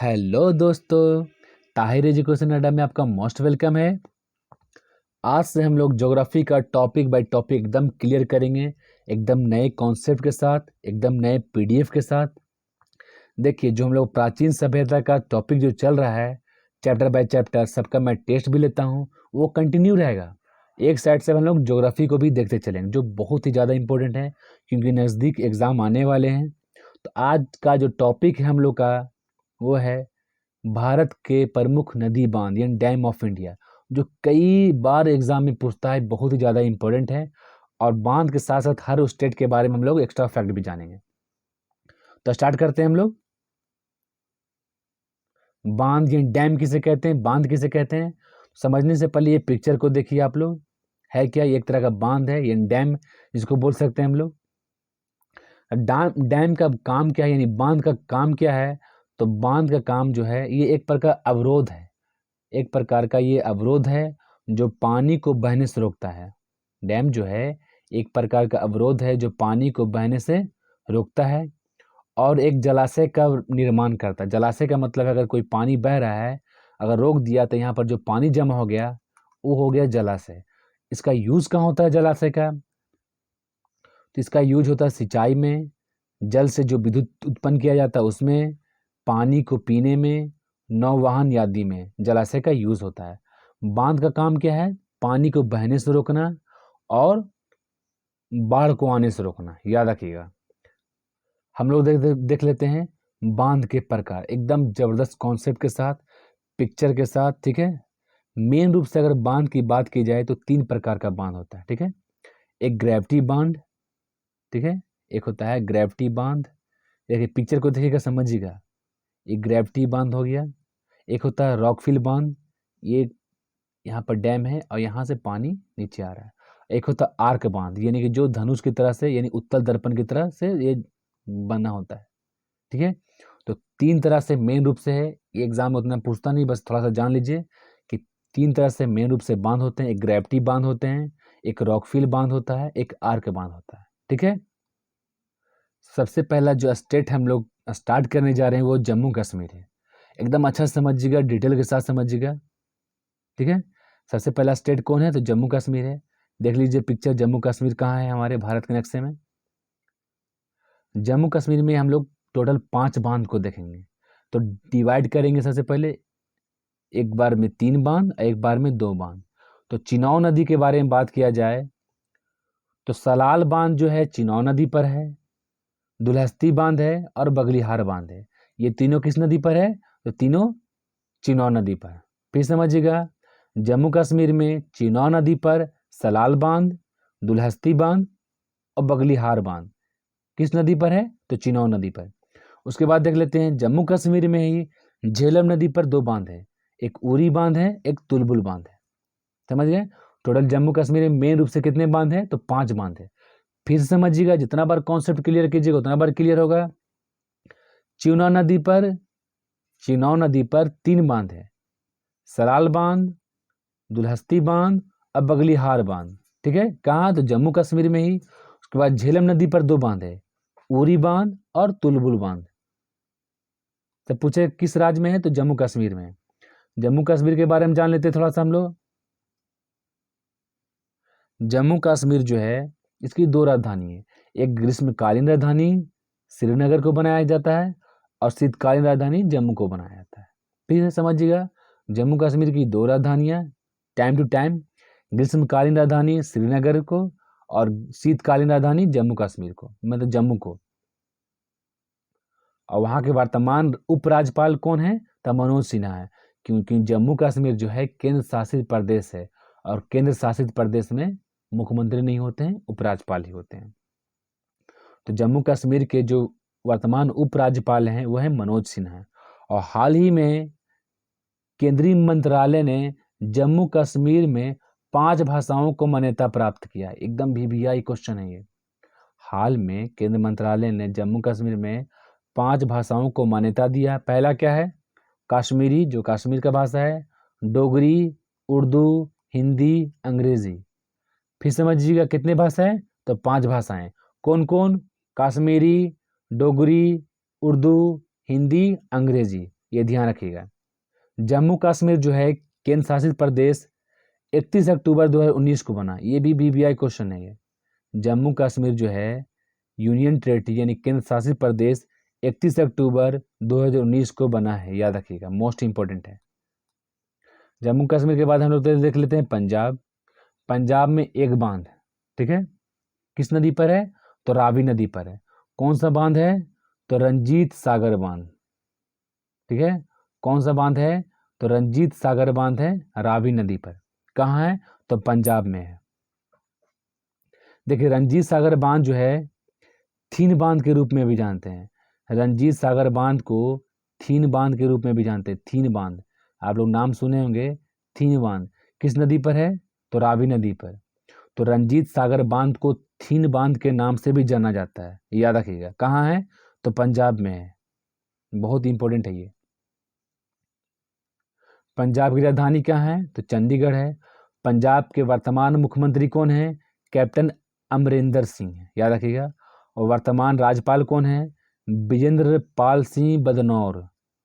Hello दोस्तों, Tahir education अड्डा में आपका मोस्ट वेलकम है। आज से हम लोग ज्योग्राफी का टॉपिक बाय टॉपिक एकदम क्लियर करेंगे, एकदम नए कॉन्सेप्ट के साथ, एकदम नए पीडीएफ के साथ। देखिए, जो हम लोग प्राचीन सभ्यता का टॉपिक जो चल रहा है, चैप्टर बाय चैप्टर सबका मैं टेस्ट भी लेता हूँ, वो कंटिन्यू रहेगा। एक साइड से हम लोग ज्योग्राफी को भी देखते चलेंगे, जो बहुत ही ज़्यादा इंपॉर्टेंट है, क्योंकि नज़दीक एग्ज़ाम आने वाले हैं। तो आज का जो टॉपिक है हम लोग का, वो है भारत के प्रमुख नदी बांध यानी डैम ऑफ इंडिया, जो कई बार एग्जाम में पूछता है, बहुत ही ज़्यादा इंपॉर्टेंट है। और बांध के साथ साथ हर स्टेट के बारे में हम लोग एक्स्ट्रा फैक्ट भी जानेंगे। तो स्टार्ट करते हैं हम लोग। बांध यानी डैम किसे कहते हैं, बांध किसे कहते हैं, समझने से पहले ये पिक्चर को देखिए आप लोग। है क्या, ये एक तरह का बांध है यानी डैम, जिसको बोल सकते हैं हम लोग। डैम डैम का काम क्या है, यानी बांध का काम क्या है। तो बांध का काम जो है, ये एक प्रकार का अवरोध है, एक प्रकार का ये अवरोध है जो पानी को बहने से रोकता है। डैम जो है एक प्रकार का अवरोध है जो पानी को बहने से रोकता है और एक जलाशय का निर्माण करता है। जलाशय का मतलब है, अगर कोई पानी बह रहा है, अगर रोक दिया तो यहाँ पर जो पानी जमा हो गया, वो हो गया जलाशय। इसका यूज कहाँ होता है जलाशय का, तो इसका यूज होता है सिंचाई में, जल से जो विद्युत उत्पन्न किया जाता है उसमें, पानी को पीने में, नौवहन आदि में जलाशय का यूज होता है। बांध का काम क्या है, पानी को बहने से रोकना और बाढ़ को आने से रोकना, याद रखिएगा। हम लोग देख लेते हैं बांध के प्रकार, एकदम जबरदस्त कॉन्सेप्ट के साथ, पिक्चर के साथ, ठीक है। मेन रूप से अगर बांध की बात की जाए तो 3 प्रकार का बांध होता है, ठीक है। एक ग्रेविटी बांध, ठीक है, एक होता है ग्रेविटी बांध। देखिए पिक्चर को देखिएगा, समझिएगा। एक ग्रेविटी बांध हो गया, एक होता है रॉकफिल बांध, ये यहाँ पर डैम है और यहाँ से पानी नीचे आ रहा है। एक होता है आर्क बांध, यानी कि जो धनुष की तरह से, यानी उत्तल दर्पण की तरह से ये बना होता है, ठीक है। तो 3 तरह से मेन रूप से है, ये एग्जाम में उतना पूछता नहीं, बस थोड़ा सा जान लीजिए कि 3 तरह से मेन रूप से बांध होते हैं। एक ग्रेविटी बांध होते हैं, एक रॉकफिल बांध होता है, एक आर्क बांध होता है, ठीक है। सबसे पहला जो स्टेट हम लोग स्टार्ट करने जा रहे हैं वो जम्मू कश्मीर है। एकदम अच्छा से समझिएगा, डिटेल के साथ समझिएगा, ठीक है। सबसे पहला स्टेट कौन है, तो जम्मू कश्मीर है। देख लीजिए पिक्चर, जम्मू कश्मीर कहाँ है हमारे भारत के नक्शे में। जम्मू कश्मीर में हम लोग टोटल 5 बांध को देखेंगे। तो डिवाइड करेंगे, सबसे पहले एक बार में 3 बांध, एक बार में 2 बांध। तो चिनाव नदी के बारे में बात किया जाए तो सलाल बांध जो है चिनाव नदी पर है, दुल्हस्ती बांध है और बगलिहार बांध है। ये तीनों किस नदी पर है, तो तीनों चिनाव नदी पर। फिर समझिएगा, जम्मू कश्मीर में चिनाव नदी पर सलाल बांध, दुल्हस्ती बांध और बगलिहार बांध किस नदी पर है, तो चिनाव नदी पर। उसके बाद देख लेते हैं जम्मू कश्मीर में ही झेलम नदी पर 2 बांध है, एक उरी बांध है, एक तुलबुल बांध है। समझ गए। टोटल जम्मू कश्मीर में मेन रूप से कितने बांध है, तो 5 बांध है। फिर से समझिएगा, जितना बार कॉन्सेप्ट क्लियर कीजिएगा उतना बार क्लियर होगा। चिनाव नदी पर, चिनाव नदी पर 3 बांध है, सलाल बांध, दुल्हस्ती बांध और बगलिहार बांध, ठीक है। कहाँ, तो जम्मू कश्मीर में ही। उसके बाद झेलम नदी पर 2 बांध है, उरी बांध और तुलबुल बांध। तो पूछे किस राज्य में है, तो जम्मू कश्मीर में है। जम्मू कश्मीर के बारे में जान लेते हैं थोड़ा सा हम लोग। जम्मू कश्मीर जो है, इसकी 2 राजधानी है। एक ग्रीष्मकालीन राजधानी श्रीनगर को बनाया जाता है और शीतकालीन राजधानी जम्मू को बनाया जाता है। फिर से समझिएगा, जम्मू कश्मीर की 2 राजधानियाँ, टाइम टू टाइम, ग्रीष्मकालीन राजधानी श्रीनगर को और शीतकालीन राजधानी जम्मू कश्मीर को, मतलब जम्मू को। और वहाँ के वर्तमान उपराज्यपाल कौन है, तो मनोज सिन्हा है, क्योंकि जम्मू कश्मीर जो है केंद्र शासित प्रदेश है और केंद्र शासित प्रदेश में मुख्यमंत्री नहीं होते हैं, उपराज्यपाल ही होते हैं। तो जम्मू कश्मीर के जो वर्तमान उपराज्यपाल हैं वो है मनोज सिन्हा। और हाल ही में केंद्रीय मंत्रालय ने जम्मू कश्मीर में 5 भाषाओं को मान्यता प्राप्त किया। एकदम वीवीआई क्वेश्चन है ये। हाल में केंद्र मंत्रालय ने जम्मू कश्मीर में 5 भाषाओं को मान्यता दिया। पहला क्या है, कश्मीरी, जो कश्मीर का भाषा है, डोगरी, उर्दू, हिंदी, अंग्रेजी। फिर समझिएगा कितने भाषा है, तो 5 भाषाएं। कौन कौन, कश्मीरी, डोगरी, उर्दू, हिंदी, अंग्रेजी। ये ध्यान रखिएगा। जम्मू कश्मीर जो है केंद्र शासित प्रदेश 31 अक्टूबर 2019 को बना। ये भी BBI क्वेश्चन है। ये जम्मू कश्मीर जो है यूनियन टेरिटरी यानी केंद्र शासित प्रदेश 31 अक्टूबर 2019 को बना है, याद रखिएगा, मोस्ट इंपॉर्टेंट है। जम्मू कश्मीर के बाद हम लोग देख लेते हैं पंजाब। पंजाब में एक बांध, ठीक है, किस नदी पर है? तो रावी नदी पर है। कौन सा बांध है? तो रंजीत सागर बांध, ठीक है। कौन सा बांध है? तो रंजीत सागर बांध है रावी नदी पर। कहाँ है? तो पंजाब में है। देखिए रंजीत सागर बांध जो है थीन बांध के रूप में भी जानते हैं। रंजीत सागर बांध को थीन बांध के रूप में भी जानते हैं। थीन बांध आप लोग नाम सुने होंगे। थीन बांध किस नदी पर है? तो रावी नदी पर। तो रंजीत सागर बांध को थीन बांध के नाम से भी जाना जाता है, याद रखिएगा। कहाँ है? तो पंजाब में है। बहुत इंपॉर्टेंट है ये। पंजाब की राजधानी क्या है? तो चंडीगढ़ है। पंजाब के वर्तमान मुख्यमंत्री कौन है? कैप्टन अमरिंदर सिंह, याद रखिएगा। और वर्तमान राज्यपाल कौन है? विजेंद्र पाल सिंह बदनौर।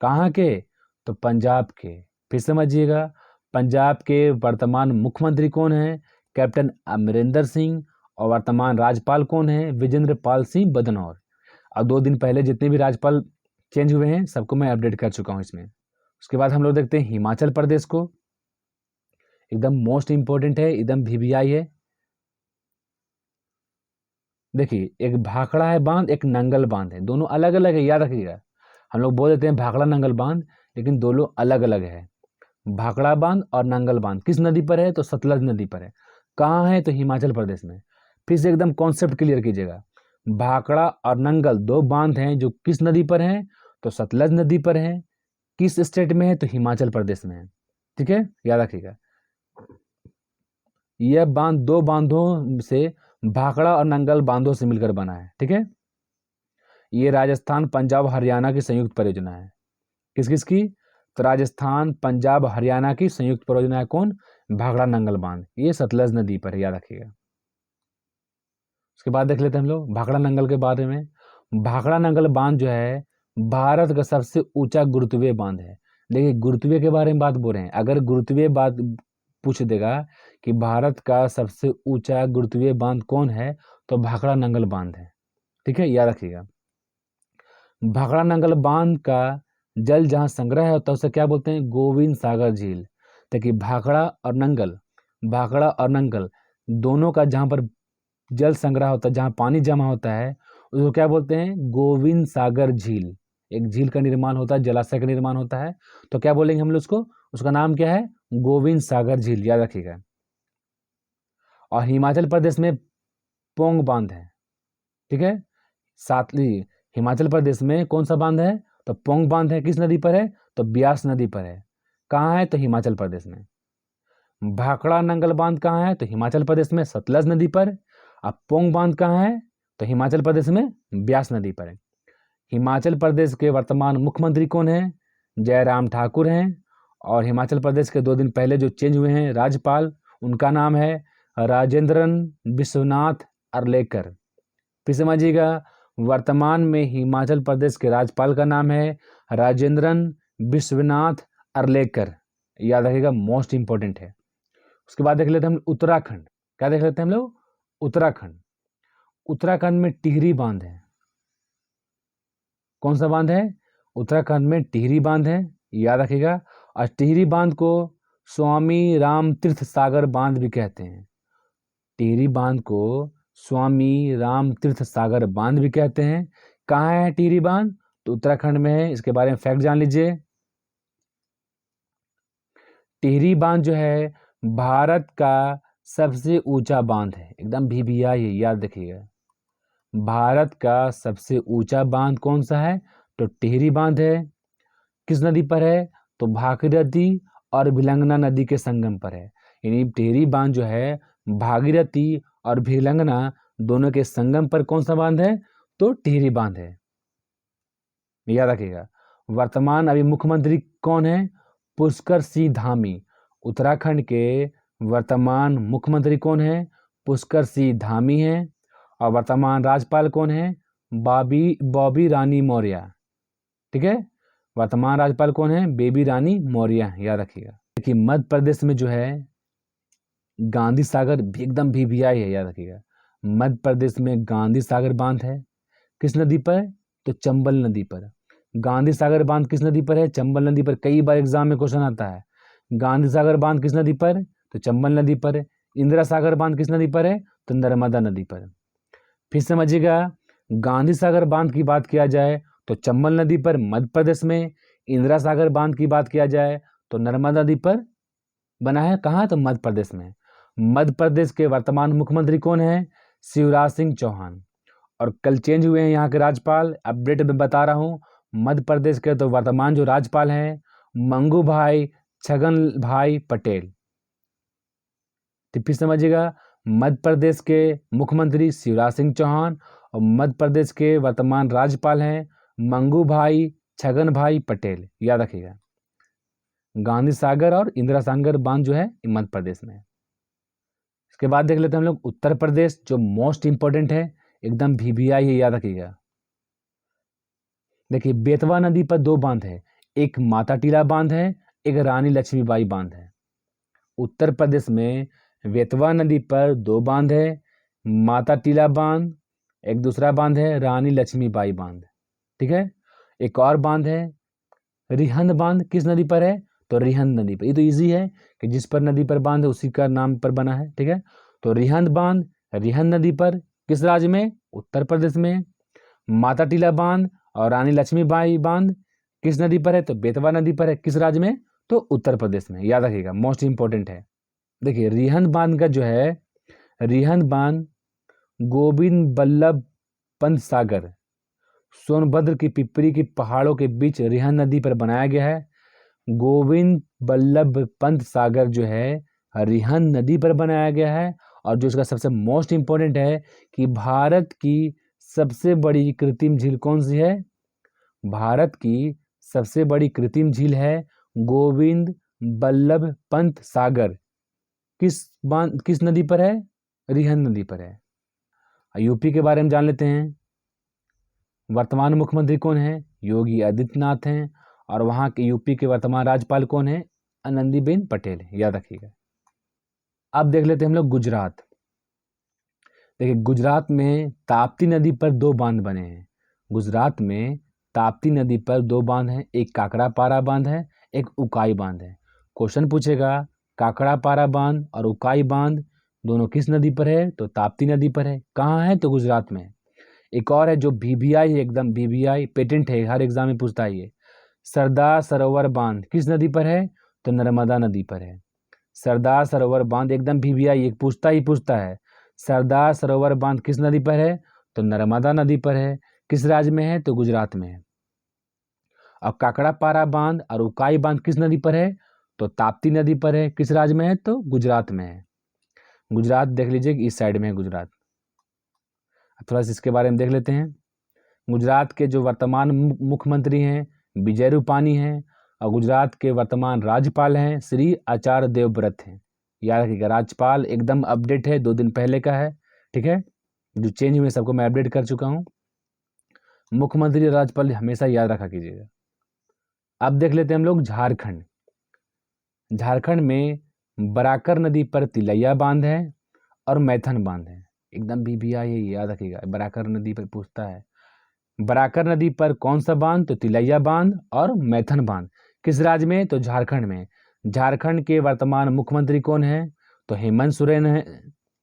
कहाँ के? तो पंजाब के। फिर समझिएगा, पंजाब के वर्तमान मुख्यमंत्री कौन है? कैप्टन अमरिंदर सिंह। और वर्तमान राज्यपाल कौन है? विजेंद्र पाल सिंह बदनौर। और 2 दिन पहले जितने भी राज्यपाल चेंज हुए हैं सबको मैं अपडेट कर चुका हूँ इसमें। उसके बाद हम लोग देखते हैं हिमाचल प्रदेश को। एकदम मोस्ट इंपॉर्टेंट है, एकदम BBI है। देखिए एक भाखड़ा है बांध, एक नंगल बांध है, दोनों अलग अलग है, याद रखिएगा। हम लोग बोल देते हैं भाखड़ा नंगल बांध, लेकिन दोनों अलग अलग है। भाखड़ा बांध और नंगल बांध किस नदी पर है? तो सतलज नदी पर है। कहाँ है? तो हिमाचल प्रदेश में। फिर से एकदम कॉन्सेप्ट क्लियर कीजिएगा। भाखड़ा और नंगल 2 बांध हैं जो किस नदी पर हैं? तो सतलज नदी पर है। किस स्टेट में है? तो हिमाचल प्रदेश में है, ठीक है, याद रखिएगा। यह बांध 2 बांधों से भाखड़ा और नंगल बांधों से मिलकर बना है, ठीक है। ये राजस्थान पंजाब हरियाणा की संयुक्त परियोजना है। किस किस की? तो राजस्थान पंजाब हरियाणा की संयुक्त परियोजना है। कौन? भाखड़ा नंगल बांध। ये सतलज नदी पर है, याद रखिएगा। उसके बाद देख लेते हैं हम लोग भाखड़ा नंगल के बारे में। भाखड़ा नंगल बांध जो है भारत का सबसे ऊंचा गुरुत्वीय बांध है। देखिए गुरुत्वीय के बारे में बात बोल रहे हैं। अगर गुरुत्वीय बात पूछ देगा कि भारत का सबसे ऊंचा गुरुत्वीय बांध कौन है, तो भाखड़ा नंगल बांध है, ठीक है, याद रखिएगा। भाखड़ा नंगल बांध का जल जहाँ संग्रह होता है उसे क्या बोलते हैं? गोविंद सागर झील। देखिए भाखड़ा और नंगल दोनों का जहाँ पर जल संग्रह होता है, जहाँ पानी जमा होता है, उसको क्या बोलते हैं? गोविंद सागर झील। एक झील का निर्माण होता है, जलाशय का निर्माण होता है, तो क्या बोलेंगे हम लोग उसको? उसका नाम क्या है? गोविंद सागर झील, याद रखिएगा। और हिमाचल प्रदेश में पोंग बांध है, ठीक है। सातली हिमाचल प्रदेश में कौन सा बांध है? तो पोंग बांध है। किस नदी पर है? तो ब्यास नदी पर है। कहाँ है? तो हिमाचल प्रदेश में। भाखड़ा नंगल बांध कहाँ है? तो हिमाचल प्रदेश में सतलज नदी पर। अब पोंग बांध कहाँ है? तो हिमाचल प्रदेश में ब्यास नदी पर है। हिमाचल प्रदेश के वर्तमान मुख्यमंत्री कौन है? जयराम ठाकुर हैं। और हिमाचल प्रदेश के 2 दिन पहले जो चेंज हुए हैं राज्यपाल, उनका नाम है राजेंद्रन विश्वनाथ अर्लेकर। फिर समझिएगा, वर्तमान में हिमाचल प्रदेश के राज्यपाल का नाम है राजेंद्रन विश्वनाथ अर्लेकर, याद रखिएगा, मोस्ट इंपॉर्टेंट है। उसके बाद देख लेते हैं हम उत्तराखंड। क्या देख लेते हैं हम लोग? उत्तराखंड। उत्तराखंड में टिहरी बांध है। कौन सा बांध है? उत्तराखंड में टिहरी बांध है, याद रखिएगा। और टिहरी बांध को स्वामी राम तीर्थ सागर बांध भी कहते हैं। टिहरी बांध को स्वामी राम तीर्थ सागर बांध भी कहते हैं। कहाँ है टिहरी बांध? तो उत्तराखंड में है। इसके बारे में फैक्ट जान लीजिए। टिहरी बांध जो है भारत का सबसे ऊंचा बांध है, एकदम BBI है, याद रखिएगा। भारत का सबसे ऊंचा बांध कौन सा है? तो टिहरी बांध है। किस नदी पर है? तो भागीरथी और भिलंगना नदी के संगम पर है। यानी टिहरी बांध जो है भागीरथी और भिलंगना दोनों के संगम पर कौन सा बांध है? तो टिहरी बांध है, याद रखिएगा। वर्तमान अभी मुख्यमंत्री कौन है? पुष्कर सिंह धामी। उत्तराखंड के वर्तमान मुख्यमंत्री कौन है? पुष्कर सिंह धामी है। और वर्तमान राज्यपाल कौन है? बॉबी रानी मौर्य, ठीक है। वर्तमान राज्यपाल कौन है? बेबी रानी मौर्य, याद रखिएगा। देखिए मध्य प्रदेश में जो है गांधी सागर भी एकदम VVI है, याद रखिएगा। मध्य प्रदेश में गांधी सागर बांध है, किस नदी पर? तो चंबल नदी पर। गांधी सागर बांध किस नदी पर है? चंबल नदी पर। कई बार एग्जाम में क्वेश्चन आता है, गांधी सागर बांध किस नदी पर? तो चंबल नदी पर। इंदिरा सागर बांध किस नदी पर है? तो नर्मदा नदी पर। फिर समझिएगा, गांधी सागर बांध की बात किया जाए तो चंबल नदी पर मध्य प्रदेश में, इंदिरा सागर बांध की बात किया जाए तो नर्मदा नदी पर बना है। कहाँ? तो मध्य प्रदेश में। मध्य प्रदेश के वर्तमान मुख्यमंत्री कौन है? शिवराज सिंह चौहान। और कल चेंज हुए हैं यहाँ के राज्यपाल, अपडेट में बता रहा हूँ। मध्य प्रदेश के तो वर्तमान जो राज्यपाल हैं मंगू भाई छगन भाई पटेल। तो फिर समझिएगा, मध्य प्रदेश के मुख्यमंत्री शिवराज सिंह चौहान और मध्य प्रदेश के वर्तमान राज्यपाल हैं मंगू भाई छगन भाई पटेल, याद रखिएगा। गांधी सागर और इंदिरा सागर बांध जो है मध्य प्रदेश में। इसके बाद देख लेते हैं हम लोग उत्तर प्रदेश, जो मोस्ट इंपॉर्टेंट है, एकदम VVI है, याद रखिएगा। देखिए बेतवा नदी पर 2 बांध है, एक माता टीला बांध है, एक रानी लक्ष्मीबाई बांध है। उत्तर प्रदेश में बेतवा नदी पर 2 बांध है, माता टीला बांध, एक दूसरा बांध है रानी लक्ष्मीबाई बांध, ठीक है। एक और बांध है रिहंद बांध, किस नदी पर है? तो रिहंद नदी पर। ये तो इजी है कि जिस पर नदी पर बांध है उसी का नाम पर बना है, ठीक है। तो रिहंद बांध रिहंद नदी पर, किस राज्य में? उत्तर प्रदेश में। माता टीला बांध और रानी लक्ष्मीबाई बांध किस नदी पर है? तो बेतवा नदी पर है, किस राज्य में? तो उत्तर प्रदेश में, याद रखिएगा, मोस्ट इंपॉर्टेंट है। देखिए रिहंद बांध का जो है, रिहंद बांध गोविंद बल्लभ पंत सागर सोनभद्र की पिपरी की पहाड़ों के बीच रिहंद नदी पर बनाया गया है। गोविंद बल्लभ पंत सागर जो है रिहंद नदी पर बनाया गया है। और जो इसका सबसे मोस्ट इंपॉर्टेंट है कि भारत की सबसे बड़ी कृत्रिम झील कौन सी है? भारत की सबसे बड़ी कृत्रिम झील है गोविंद बल्लभ पंत सागर। किस नदी पर है? रिहंद नदी पर है। यूपी के बारे में जान लेते हैं। वर्तमान मुख्यमंत्री कौन है? योगी आदित्यनाथ हैं। और वहाँ के यूपी के वर्तमान राज्यपाल कौन है? आनंदीबेन पटेल, याद रखिएगा। अब देख लेते हैं हम लोग गुजरात। देखिए गुजरात में ताप्ती नदी पर 2 बांध बने हैं। गुजरात में ताप्ती नदी पर 2 बांध हैं, एक काकड़ापारा बांध है, एक उकाई बांध है। क्वेश्चन पूछेगा काकड़ापारा बांध और उकाई बांध दोनों किस नदी पर है? तो ताप्ती नदी पर है। कहाँ है? तो गुजरात में। एक और है जो VVI है, एकदम VVI पेटेंट है, हर एग्जाम में पूछता है ये। सरदार सरोवर बांध किस नदी पर है? तो नर्मदा नदी पर है। सरदार सरोवर बांध एकदम VVI, एक पूछता है सरदार सरोवर बांध किस नदी पर है? तो नर्मदा नदी पर है। किस राज्य में है? तो गुजरात में है। और काकड़ापारा बांध और उकाई बांध किस नदी पर है? तो ताप्ती नदी पर है। किस राज्य में है? तो गुजरात में है। गुजरात देख लीजिए इस साइड में है गुजरात। थोड़ा सा इसके बारे में देख लेते हैं। गुजरात के जो वर्तमान मुख्यमंत्री हैं विजय रूपानी हैं। और गुजरात के वर्तमान राज्यपाल हैं श्री आचार्य देवव्रत हैं, याद रखिएगा। राज्यपाल एकदम अपडेट है, 2 दिन पहले का है, ठीक है। जो चेंज हुए सबको मैं अपडेट कर चुका हूँ। मुख्यमंत्री और राज्यपाल हमेशा याद रखा कीजिएगा। अब देख लेते हैं हम लोग झारखंड। झारखंड में बराकर नदी पर तिलैया बांध है और मैथन बांध है, एकदम VVI है, याद रखिएगा। बराकर नदी पर पूछता है। बराकर नदी पर कौन सा बांध? तो तिलैया बांध और मैथन बांध। किस राज्य में? तो झारखंड में। झारखंड के वर्तमान मुख्यमंत्री कौन है? तो हेमंत सोरेन है,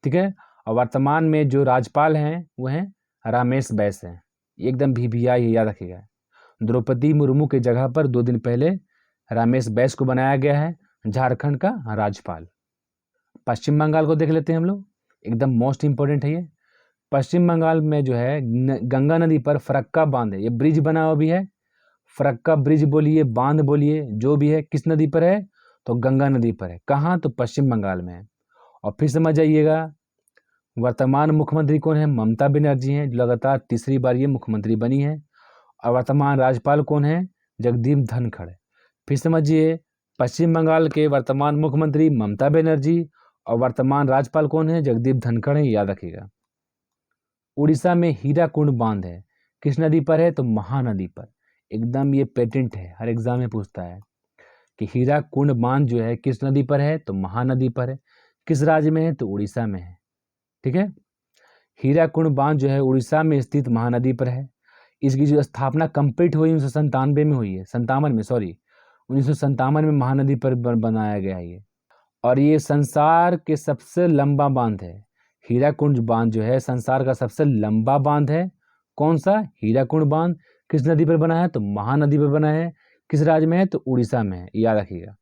ठीक है। और वर्तमान में जो राज्यपाल हैं वो हैं रमेश बैस हैं, एकदम VVI है, याद रखिएगा। द्रौपदी मुर्मू के जगह पर 2 दिन पहले रमेश बैस को बनाया गया है झारखंड का राज्यपाल। पश्चिम बंगाल को देख लेते हैं हम लोग, एकदम मोस्ट इंपॉर्टेंट है ये। पश्चिम बंगाल में जो है गंगा नदी पर फरक्का बांध है, ये ब्रिज बना हुआ भी है। फरक्का ब्रिज बोलिए, बांध बोलिए, जो भी है, किस नदी पर है? तो गंगा नदी पर है। कहाँ? तो पश्चिम बंगाल में है। और फिर समझ जाइएगा वर्तमान मुख्यमंत्री कौन है? ममता बनर्जी हैं, लगातार तीसरी बार ये मुख्यमंत्री बनी है। और वर्तमान राज्यपाल कौन है? जगदीप धनखड़। फिर समझिए पश्चिम बंगाल के वर्तमान मुख्यमंत्री ममता बनर्जी और वर्तमान राज्यपाल कौन है? जगदीप धनखड़ है, याद रखिएगा। उड़ीसा में हीराकुंड बांध है, किस नदी पर है? तो महानदी पर। एकदम ये पेटेंट है, हर एग्जाम में पूछता है कि हीराकुंड बांध जो है किस नदी पर है, तो महानदी पर है। किस राज्य में है, तो उड़ीसा में है। ठीक है, हीराकुंड बांध जो है उड़ीसा में स्थित महानदी पर है। इसकी जो स्थापना कंप्लीट हुई 1997 में हुई है, 57 में, सॉरी 1957 में महानदी पर बनाया गया है ये। और ये संसार के सबसे लंबा बांध है। हीराकुंड बांध जो है संसार का सबसे लंबा बांध है। कौन सा? हीराकुंड बांध। किस नदी पर बना है, तो महानदी पर बना है। किस राज्य में है, तो उड़ीसा में है, याद रखिएगा।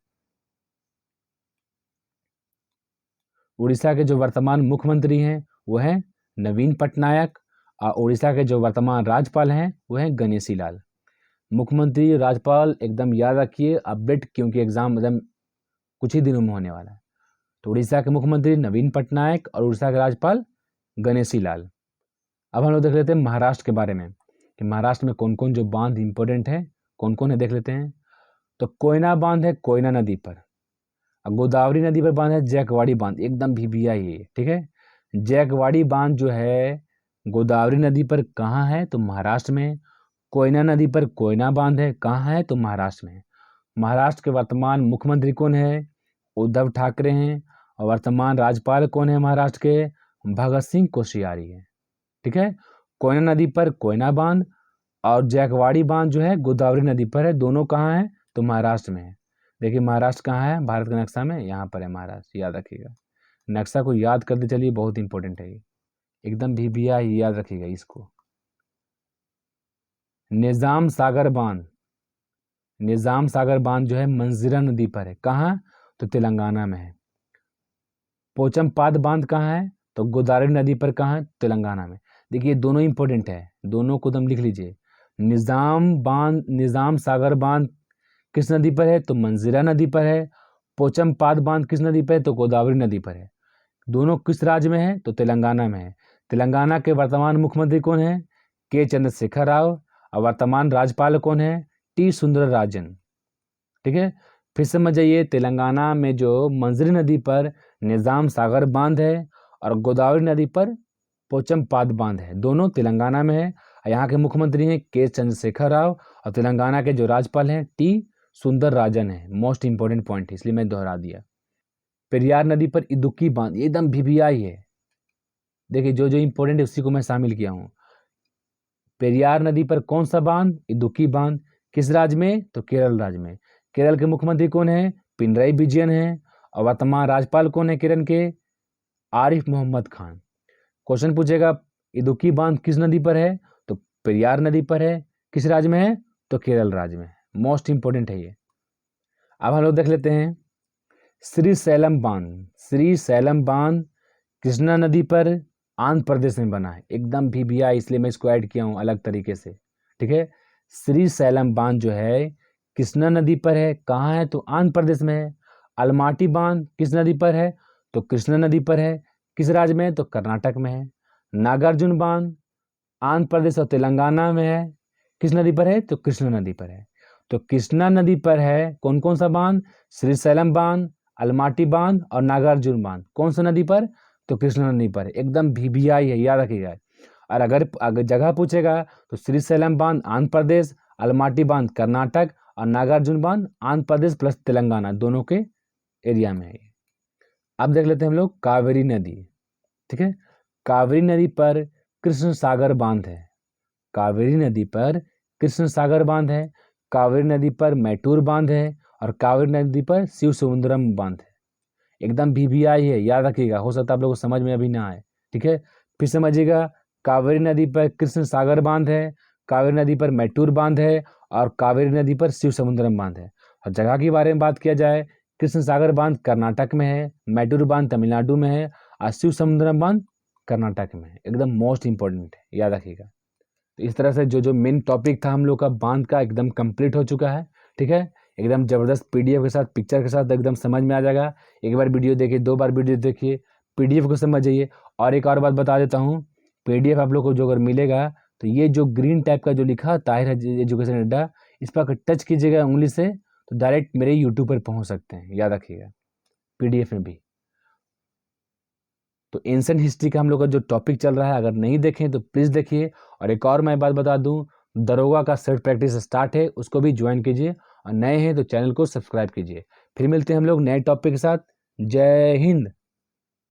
उड़ीसा के जो वर्तमान मुख्यमंत्री हैं वो हैं नवीन पटनायक, और उड़ीसा के जो वर्तमान राज्यपाल हैं वो हैं गणेशी लाल। मुख्यमंत्री, राज्यपाल एकदम याद रखिए, अपडेट, क्योंकि एग्जाम एकदम कुछ ही दिनों में होने वाला है। तो उड़ीसा के मुख्यमंत्री नवीन पटनायक और उड़ीसा के राज्यपाल गणेशी लाल। अब हम लोग देख लेते हैं महाराष्ट्र के बारे में कि महाराष्ट्र में कौन कौन जो बांध इंपॉर्टेंट है, कौन कौन है, देख लेते हैं। तो कोयना बांध है कोयना नदी पर। गोदावरी नदी पर बांध है जैकवाड़ी बांध, एकदम भीभिया ये, ठीक है। जैकवाड़ी बांध जो है गोदावरी नदी पर कहाँ है, तो महाराष्ट्र में। कोयना नदी पर कोयना बांध है, कहाँ है, तो महाराष्ट्र में। महाराष्ट्र के वर्तमान मुख्यमंत्री कौन है? उद्धव ठाकरे हैं। और वर्तमान राज्यपाल कौन है महाराष्ट्र के? भगत सिंह कोश्यारी है। ठीक है, कोयना नदी पर कोयना बांध और जैकवाड़ी बांध जो है गोदावरी नदी पर है। दोनों कहाँ है, तो महाराष्ट्र में है। देखिए महाराष्ट्र कहाँ है भारत के नक्शा में, यहाँ पर है महाराष्ट्र, याद रखिएगा। नक्शा को याद करते चलिए, बहुत इंपॉर्टेंट है ये, एकदम भीभिया याद रखिएगा इसको। निजाम सागर बांध, निजाम सागर बांध जो है मंजीरा नदी पर है, कहाँ, तो तेलंगाना में है। पोचमपाद बांध कहाँ है, तो गोदावरी नदी पर, कहाँ है, तेलंगाना में। देखिए दोनों इंपॉर्टेंट है, दोनों को दम लिख लीजिए। निजाम सागर बांध किस नदी पर है, तो मंजीरा नदी पर है। पोचमपाद बांध किस नदी पर है, तो गोदावरी नदी पर है। दोनों किस राज्य में है, तो तेलंगाना में है। तेलंगाना के वर्तमान मुख्यमंत्री कौन है? के चंद्रशेखर राव। और वर्तमान राज्यपाल कौन है? टी सुंदरराजन। ठीक है, फिर समझ जाइए, तेलंगाना में जो मंजरी नदी पर निजाम सागर बांध है और गोदावरी नदी पर पोचमपाद बांध है, दोनों तेलंगाना में है। यहाँ के मुख्यमंत्री हैं के चंद्रशेखर राव और तेलंगाना के जो राज्यपाल हैं टी सुंदरराजन है। मोस्ट इंपॉर्टेंट पॉइंट है, इसलिए मैं दोहरा दिया। पेरियार नदी पर इदुक्की बांध, एकदम भीभियाई है। देखिए जो जो इंपॉर्टेंट है उसी को मैं शामिल किया हूँ। पेरियार नदी पर कौन सा बांध? इदुक्की बांध। किस राज्य में? तो केरल राज्य में। केरल के मुख्यमंत्री कौन है? पिनराई विजयन है। और वर्तमान राज्यपाल कौन है केरल के? आरिफ मोहम्मद खान। क्वेश्चन पूछेगा इदुक्की बांध किस नदी पर है, तो पेरियार नदी पर है। किस राज्य में है, तो केरल राज्य में। मोस्ट इंपॉर्टेंट है ये। अब हम लोग देख लेते हैं श्री सैलम बांध। श्री सैलम बांध कृष्णा नदी पर आंध्र प्रदेश में बना है, एकदम भीभिया, इसलिए मैं इसको ऐड किया हूँ अलग तरीके से। ठीक है, श्री सैलम बांध जो है कृष्णा नदी पर है, कहाँ है, तो आंध्र प्रदेश में है। अलमाटी बांध किस नदी पर है, तो कृष्णा नदी पर है। किस राज्य में है, तो कर्नाटक में है। नागार्जुन बांध आंध्र प्रदेश और तेलंगाना में है। किस नदी पर है, तो कृष्णा नदी पर है। तो कृष्णा नदी पर है कौन कौन सा बांध? श्रीशैलम बांध, अलमाटी बांध और नागार्जुन बांध। कौन सा नदी पर, तो कृष्णा नदी पर है, एकदम भीभियाई है, याद रखिएगा। और अगर जगह पूछेगा तो श्रीशैलम बांध आंध्र प्रदेश, अलमाटी बांध कर्नाटक और नागार्जुन बांध आंध्र प्रदेश प्लस तेलंगाना, दोनों के एरिया में है। अब देख लेते हैं हम लोग कावेरी नदी। ठीक है, कावेरी नदी पर कृष्ण सागर बांध है। कावेरी नदी पर कृष्ण सागर बांध है। कावेरी नदी पर मैटूर बांध है और कावेरी नदी पर शिव समुद्रम बांध है। एकदम भीभियाई है, याद रखिएगा, हो सकता है आप लोगों को समझ में अभी ना आए। ठीक है, फिर समझिएगा, कावेरी नदी पर कृष्ण सागर बांध है, कावेरी नदी पर मैटूर बांध है और कावेरी नदी पर शिव समुद्रम बांध है। और जगह के बारे में बात किया जाए, कृष्ण सागर बांध कर्नाटक में है, मैटूर बांध तमिलनाडु में है और शिव समुद्रम बांध कर्नाटक में है। एकदम मोस्ट इंपॉर्टेंट है, याद रखिएगा। तो इस तरह से जो जो मेन टॉपिक था हम लोग का बांध का एकदम कंप्लीट हो चुका है। ठीक है, एकदम जबरदस्त पीडीएफ के साथ, पिक्चर के साथ एकदम समझ में आ जाएगा। एक बार वीडियो देखिए, 2 बार वीडियो देखिए, पीडीएफ को समझ जाइए। और एक और बात बता देता हूँ, पीडीएफ आप लोग को जो अगर मिलेगा तो ये जो ग्रीन टाइप का जो लिखा ताहिर एजुकेशन अड्डा, इस पर अगर टच कीजिएगा उंगली से तो डायरेक्ट मेरे यूट्यूब पर पहुँच सकते हैं, याद रखिएगा, पीडीएफ में भी। तो एंशिएंट हिस्ट्री का हम लोग का जो टॉपिक चल रहा है, अगर नहीं देखें तो प्लीज़ देखिए। और एक और मैं बात बता दूं, दरोगा का सेट प्रैक्टिस स्टार्ट है, उसको भी ज्वाइन कीजिए और नए हैं तो चैनल को सब्सक्राइब कीजिए। फिर मिलते हैं हम लोग नए टॉपिक के साथ। जय हिंद।